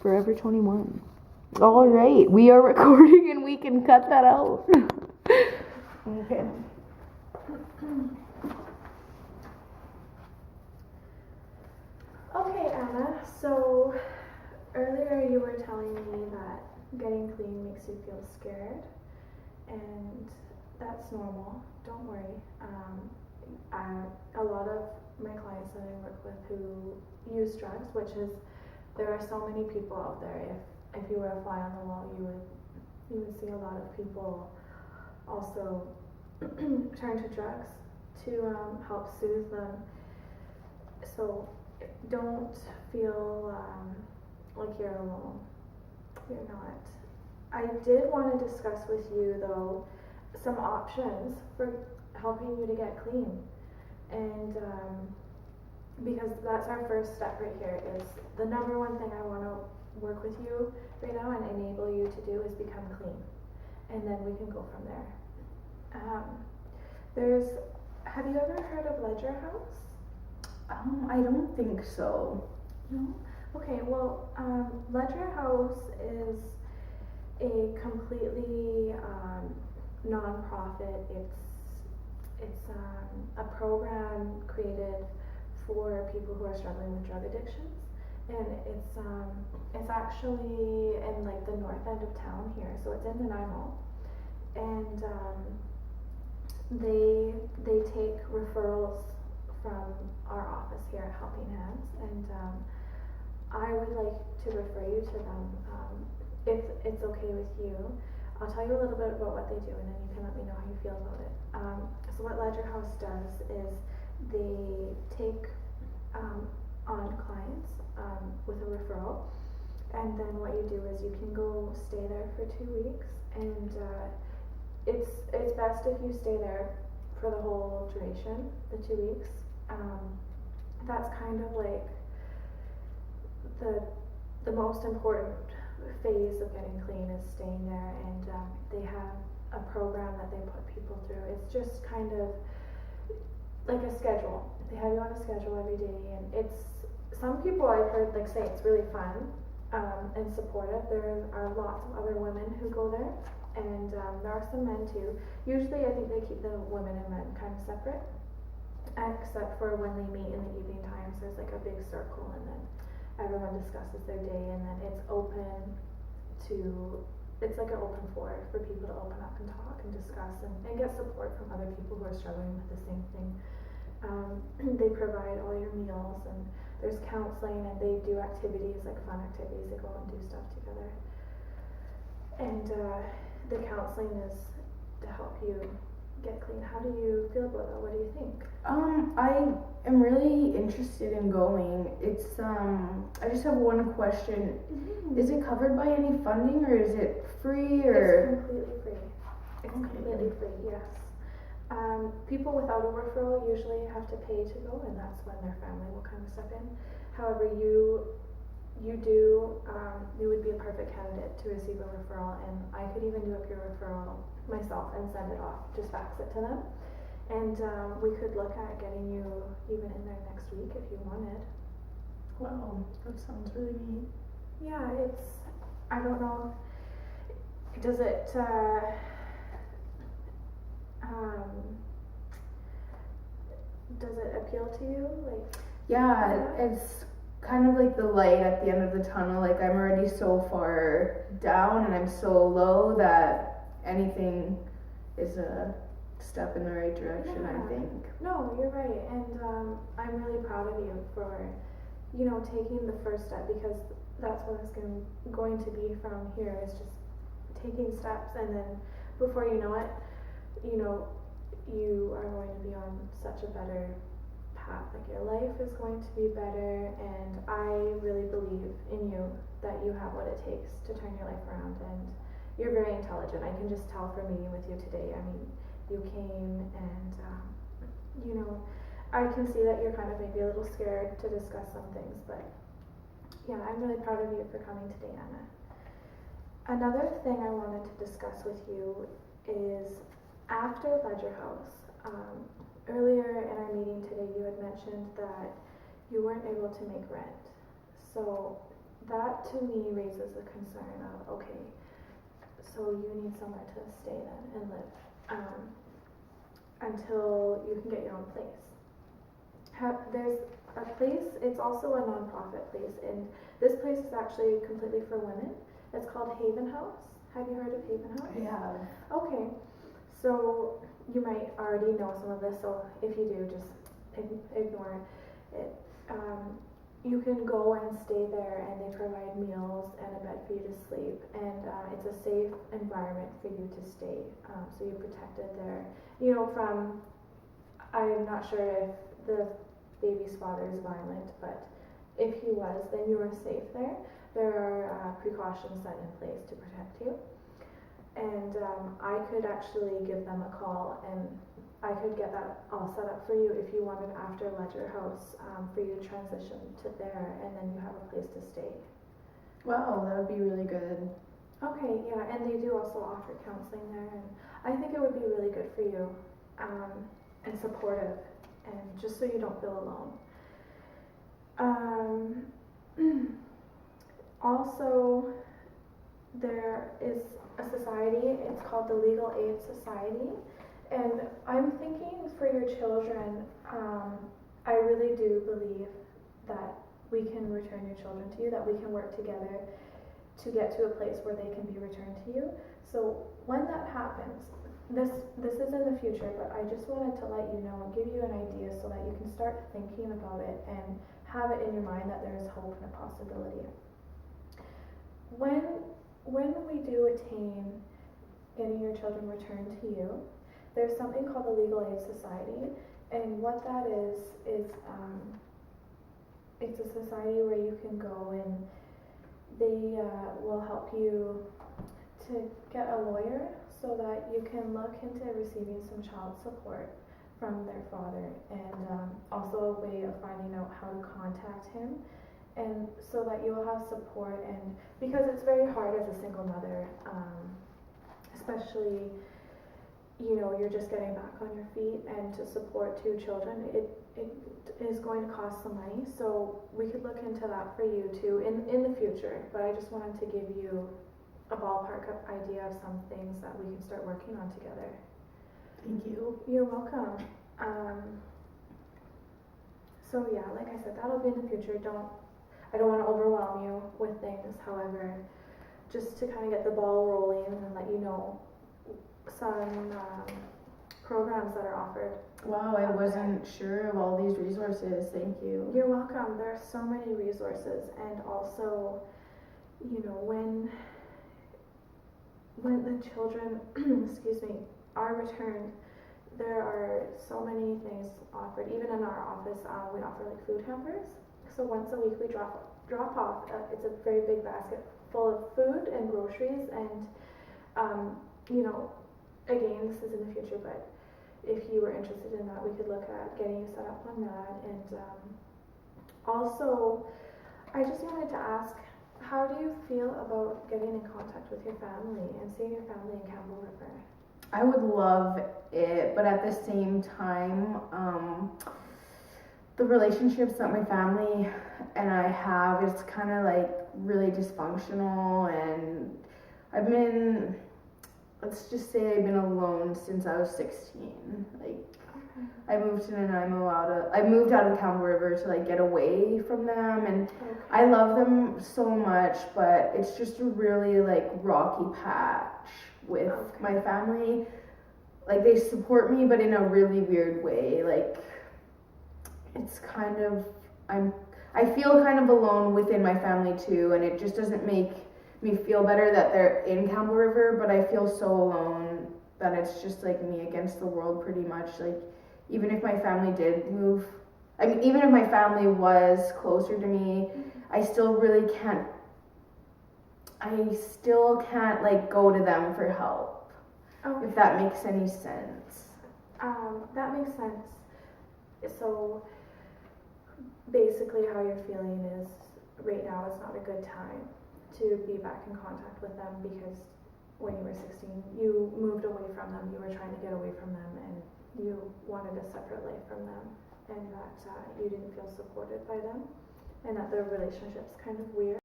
Forever 21. All right, we are recording and we can cut that out. Okay. Okay, Anna, so earlier you were telling me that getting clean makes you feel scared, and that's normal. Don't worry. A lot of my clients that I work with who use drugs, which is, there are so many people out there. If you were a fly on the wall, you would see a lot of people also turn to drugs to help soothe them. So don't feel like you're alone. You're not. I did want to discuss with you, though, some options for helping you to get clean. And because that's our first step right here, is the number one thing I want to work with you right now and enable you to do is become clean. And then we can go from there. Have you ever heard of Ledger House? I don't think so. No? Okay, well, Ledger House is a completely non-profit. It's a program created for people who are struggling with drug addictions, and it's actually in like the north end of town here, so it's in Nanaimo, and they take referrals from our office here at Helping Hands, and I would like to refer you to them if it's okay with you. I'll tell you a little bit about what they do, and then you can let me know how you feel about it. So what Ledger House does is they take on clients with a referral, and then what you do is you can go stay there for 2 weeks, and it's best if you stay there for the whole duration, the 2 weeks. That's kind of like the most important phase of getting clean is staying there, and they have a program that they put people through. It's just kind of like a schedule. They have you on a schedule every day, and it's, some people I've heard like say it's really fun and supportive. There are lots of other women who go there, and there are some men too. Usually I think they keep the women and men kind of separate, except for when they meet in the evening times. There's like a big circle, and then everyone discusses their day, and then it's open to, it's like an open floor for people to open up and talk and discuss and get support from other people who are struggling with the same thing. They provide all your meals, and there's counseling, and they do activities, like fun activities. They go and do stuff together, and the counseling is to help you get clean. How do you feel about that? What do you think? I am really interested in going. It's I just have one question. Mm-hmm. Is it covered by any funding, or is it free, or? It's completely free. It's completely free, yes. People without a referral usually have to pay to go, and that's when their family will kind of step in. However, you would be a perfect candidate to receive a referral, and I could even do up your referral myself and send it off, just fax it to them. And we could look at getting you even in there next week if you wanted. Wow, that sounds really neat. Yeah, I don't know, does it, does it appeal to you? Like, yeah, it's kind of like the light at the end of the tunnel. Like, I'm already so far down and I'm so low that anything is a step in the right direction, yeah. I think. No, you're right, and I'm really proud of you for, taking the first step, because that's what it's going to be from here, is just taking steps, and then before you know it, you are going to be on such a better path. Like, your life is going to be better, and I really believe in you, that you have what it takes to turn your life around, and you're very intelligent. I can just tell from meeting with you today. I mean, you came, and I can see that you're kind of maybe a little scared to discuss some things, but yeah, I'm really proud of you for coming today, Anna. Another thing I wanted to discuss with you is, after Ledger House, earlier in our meeting today, you had mentioned that you weren't able to make rent. So that to me raises a concern of, okay, so you need somewhere to stay then and live until you can get your own place. There's a place, it's also a non-profit place, and this place is actually completely for women. It's called Haven House. Have you heard of Haven House? I have. Okay, so you might already know some of this, so if you do, just ignore it. You can go and stay there, and they provide meals and a bed for you to sleep, and it's a safe environment for you to stay, so you're protected there. You know, from, I'm not sure if the baby's father is violent, but if he was, then you are safe there. There are precautions set in place to protect you, and I could actually give them a call, and I could get that all set up for you if you wanted after Ledger House, for you to transition to there, and then you have a place to stay. Wow, that would be really good. Okay, yeah, and they do also offer counseling there, and I think it would be really good for you, and supportive, and just so you don't feel alone. Also, there is a society, it's called the Legal Aid Society, and I'm thinking for your children, I really do believe that we can return your children to you, that we can work together to get to a place where they can be returned to you. So when that happens, this is in the future, but I just wanted to let you know and give you an idea so that you can start thinking about it and have it in your mind that there is hope and a possibility. When we do attain getting your children returned to you, there's something called the Legal Aid Society, and what that is it's a society where you can go and they will help you to get a lawyer so that you can look into receiving some child support from their father, and also a way of finding out how to contact him, and so that you will have support. And because it's very hard as a single mother, especially, you know, you're just getting back on your feet, and to support two children, it is going to cost some money. So we could look into that for you too in the future, but I just wanted to give you a ballpark idea of some things that we can start working on together. Thank you. You're welcome. So yeah, like I said, that'll be in the future. I don't want to overwhelm you with things. However, just to kind of get the ball rolling and let you know some programs that are offered. Wow, I wasn't sure of all these resources. Thank you. You're welcome. There are so many resources, and also, you know, when the children, excuse me, are returned, there are so many things offered. Even in our office, we offer like food hampers. So once a week we drop off. It's a very big basket full of food and groceries, and you know, again, this is in the future, but if you were interested in that, we could look at getting you set up on that. And also, I just wanted to ask, how do you feel about getting in contact with your family and seeing your family in Campbell River? I would love it, but at the same time, the relationships that my family and I have, it's kind of like really dysfunctional, and I've been, let's just say I've been alone since I was 16. Like, I moved to Nanaimo I moved out of Campbell River to like get away from them, and I love them so much, but it's just a really like rocky patch with my family. Like, they support me, but in a really weird way. Like, it's kind of, I feel kind of alone within my family too, and it just doesn't make me feel better that they're in Campbell River, but I feel so alone that it's just like me against the world pretty much. Like, even if my family did move, I mean, even if my family was closer to me, I still can't like go to them for help. Okay. If that makes any sense. That makes sense. So basically how you're feeling is right now is not a good time to be back in contact with them, because when you were 16 you moved away from them, you were trying to get away from them, and you wanted a separate life from them, and that you didn't feel supported by them, and that the relationship's kind of weird.